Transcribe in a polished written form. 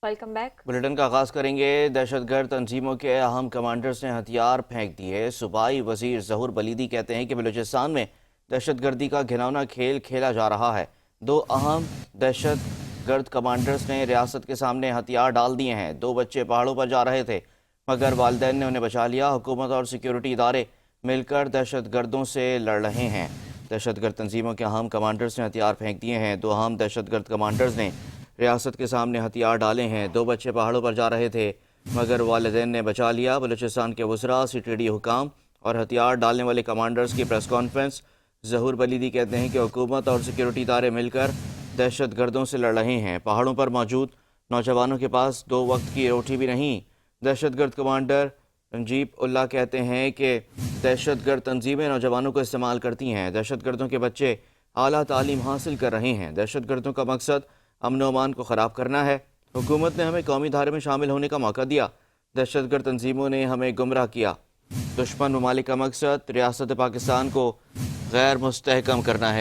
Welcome back. Bulletin का आगाज करेंगे। दहशतगर्द तंजीमों के अहम कमांडर्स ने हथियार फेंक दिए। सूबाई वजीर ज़हूर बलीदी कहते हैं कि बलूचिस्तान में दहशतगर्दी का घिनौना खेल खेला जा रहा है। दो अहम दहशतगर्द कमांडर्स ने रियासत के सामने हथियार डाल दिए हैं। दो बच्चे पहाड़ों पर जा रहे थे मगर वालिदैन ने उन्हें बचा लिया। हुकूमत और सिक्योरिटी इदारे मिलकर दहशतगर्दों से लड़ रहे हैं। दहशतगर्द तंजीमों के अहम कमांडर्स ने हथियार फेंक दिए हैं। दो अहम दहशतगर्द कमांडर्स ने रियासत के सामने हथियार डाले हैं। दो बच्चे पहाड़ों पर जा रहे थे मगर वालिदैन ने बचा लिया। बलूचिस्तान के वज़रा, सीटीडी हुकाम और हथियार डालने वाले कमांडर्स की प्रेस कॉन्फ्रेंस। ज़हूर बलीदी कहते हैं कि हुकूमत और सिक्योरिटी इदारे मिलकर दहशतगर्दों से लड़ रहे हैं। पहाड़ों पर मौजूद नौजवानों के पास दो वक्त की रोटी भी नहीं। दहशतगर्द कमांडर रंजीब उल्लाह कहते हैं कि दहशतगर्द तंजीमें नौजवानों को इस्तेमाल करती हैं। दहशतगर्दों के बच्चे आला तालीम हासिल कर रहे हैं। दहशतगर्दों का मकसद अमन व अमान को ख़राब करना है। हुकूमत ने हमें कौमी धारे में शामिल होने का मौका दिया। दहशतगर्द तंजीमों ने हमें गुमराह किया। दुश्मन ममालिक का मकसद रियासत पाकिस्तान को गैर मुस्तहकम करना है।